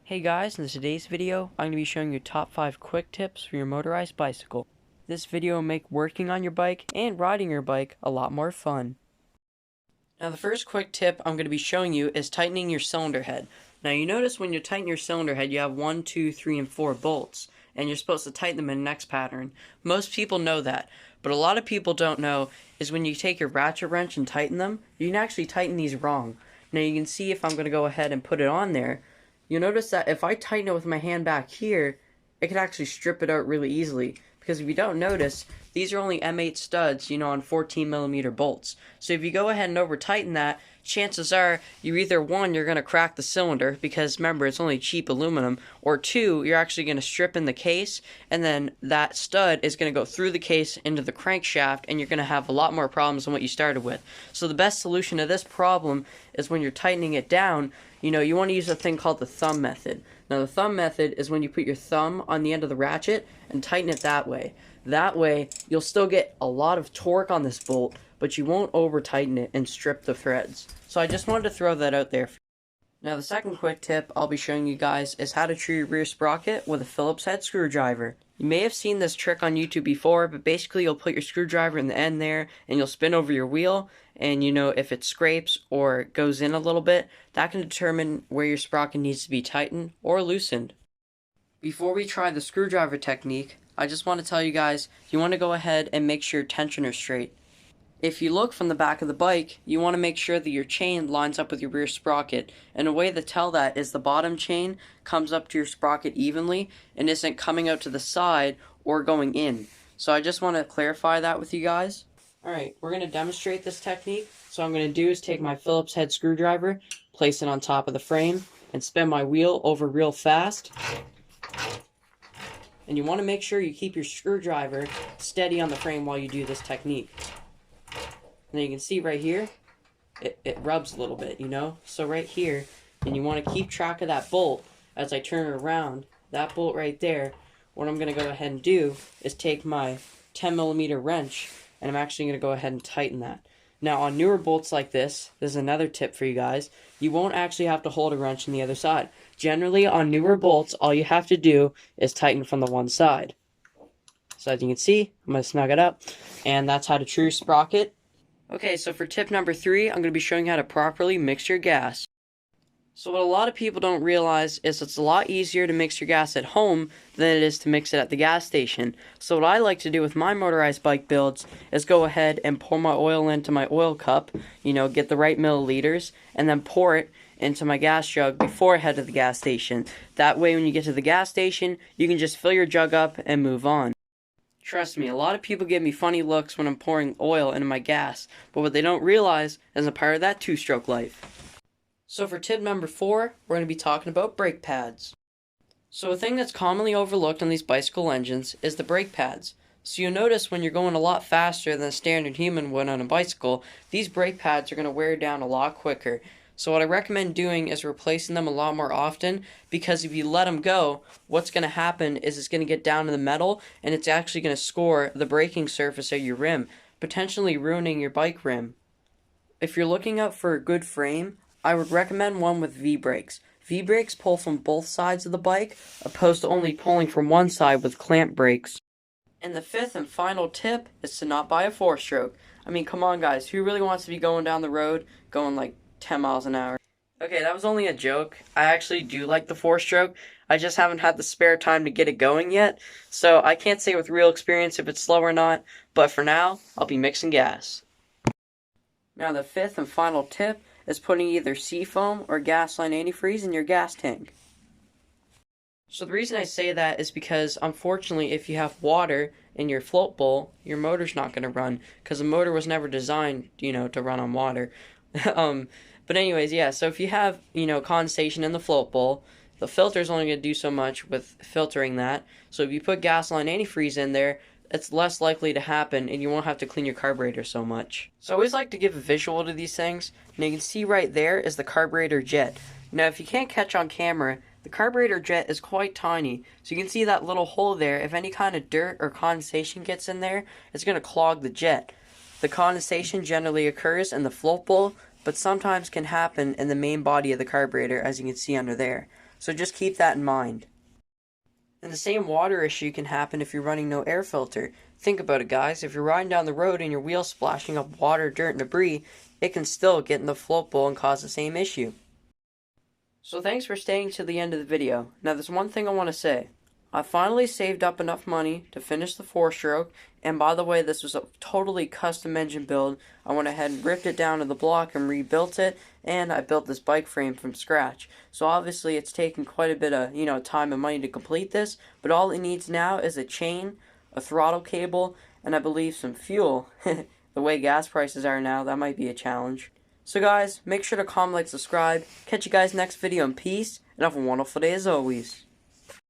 Hey guys, in today's video, I'm going to be showing you top 5 quick tips for your motorized bicycle. This video will make working on your bike and riding your bike a lot more fun. Now the first quick tip I'm going to be showing you is tightening your cylinder head. Now you notice when you tighten your cylinder head you have 1, 2, 3, and 4 bolts, and you're supposed to tighten them in an X pattern. Most people know that, but a lot of people don't know is when you take your ratchet wrench and tighten them, you can actually tighten these wrong. Now you can see if I'm going to go ahead and put it on there, you'll notice that if I tighten it with my hand back here, it can actually strip it out really easily. Because if you don't notice, these are only M8 studs, on 14mm bolts. So if you go ahead and over tighten that, chances are you're either one, you're going to crack the cylinder, because remember, it's only cheap aluminum, or two, you're actually going to strip in the case, and then that stud is going to go through the case into the crankshaft, and you're going to have a lot more problems than what you started with. So the best solution to this problem is when you're tightening it down, you want to use a thing called the thumb method. Now the thumb method is when you put your thumb on the end of the ratchet and tighten it that way. That way, you'll still get a lot of torque on this bolt, but you won't over tighten it and strip the threads. So I just wanted to throw that out there. Now the second quick tip I'll be showing you guys is how to true your rear sprocket with a Phillips head screwdriver. You may have seen this trick on YouTube before, but basically you'll put your screwdriver in the end there and you'll spin over your wheel, and if it scrapes or goes in a little bit, that can determine where your sprocket needs to be tightened or loosened. Before we try the screwdriver technique, I just want to tell you guys, you want to go ahead and make sure your tensioner is straight. If you look from the back of the bike, you want to make sure that your chain lines up with your rear sprocket, and a way to tell that is the bottom chain comes up to your sprocket evenly and isn't coming out to the side or going in. So I just want to clarify that with you guys. Alright, we're going to demonstrate this technique. So what I'm going to do is take my Phillips head screwdriver, place it on top of the frame, and spin my wheel over real fast. And you want to make sure you keep your screwdriver steady on the frame while you do this technique. And you can see right here, it rubs a little bit, So right here, and you want to keep track of that bolt as I turn it around. That bolt right there, what I'm going to go ahead and do is take my 10mm wrench, and I'm actually going to go ahead and tighten that. Now on newer bolts like this is another tip for you guys. You won't actually have to hold a wrench on the other side. Generally on newer bolts, all you have to do is tighten from the one side. So as you can see, I'm going to snug it up, and that's how to true sprocket. Okay, so for tip number 3, I'm going to be showing you how to properly mix your gas. So what a lot of people don't realize is it's a lot easier to mix your gas at home than it is to mix it at the gas station. So what I like to do with my motorized bike builds is go ahead and pour my oil into my oil cup, get the right milliliters, and then pour it into my gas jug before I head to the gas station. That way when you get to the gas station, you can just fill your jug up and move on. Trust me, a lot of people give me funny looks when I'm pouring oil into my gas, but what they don't realize is I'm part of that two-stroke life. So for tip number 4, we're going to be talking about brake pads. So a thing that's commonly overlooked on these bicycle engines is the brake pads. So you'll notice when you're going a lot faster than a standard human would on a bicycle, these brake pads are going to wear down a lot quicker. So what I recommend doing is replacing them a lot more often, because if you let them go, what's going to happen is it's going to get down to the metal and it's actually going to score the braking surface of your rim, potentially ruining your bike rim. If you're looking out for a good frame, I would recommend one with V-brakes. V-brakes pull from both sides of the bike, opposed to only pulling from one side with clamp brakes. And the 5th and final tip is to not buy a 4-stroke. I mean, come on guys, who really wants to be going down the road going like 10 miles an hour? Okay, that was only a joke. I actually do like the 4-stroke. I just haven't had the spare time to get it going yet, so I can't say with real experience if it's slow or not, but for now, I'll be mixing gas. Now the 5th and final tip is putting either seafoam or gasoline antifreeze in your gas tank. So the reason I say that is because, unfortunately, if you have water in your float bowl, your motor's not going to run, because the motor was never designed, to run on water. But anyways, yeah, so if you have, condensation in the float bowl, the filter's only going to do so much with filtering that. So if you put gasoline antifreeze in there, it's less likely to happen and you won't have to clean your carburetor so much. So I always like to give a visual to these things. Now you can see right there is the carburetor jet. Now if you can't catch on camera, the carburetor jet is quite tiny. So you can see that little hole there. If any kind of dirt or condensation gets in there, it's going to clog the jet. The condensation generally occurs in the float bowl, but sometimes can happen in the main body of the carburetor, as you can see under there. So just keep that in mind. And the same water issue can happen if you're running no air filter. Think about it, guys. If you're riding down the road and your wheel's splashing up water, dirt, and debris, it can still get in the float bowl and cause the same issue. So thanks for staying to the end of the video. Now there's one thing I want to say. I finally saved up enough money to finish the 4-stroke, and by the way, this was a totally custom engine build. I went ahead and ripped it down to the block and rebuilt it, and I built this bike frame from scratch. So obviously it's taken quite a bit of, time and money to complete this, but all it needs now is a chain, a throttle cable, and I believe some fuel. The way gas prices are now, that might be a challenge. So guys, make sure to comment, like, subscribe. Catch you guys next video in peace, and have a wonderful day as always.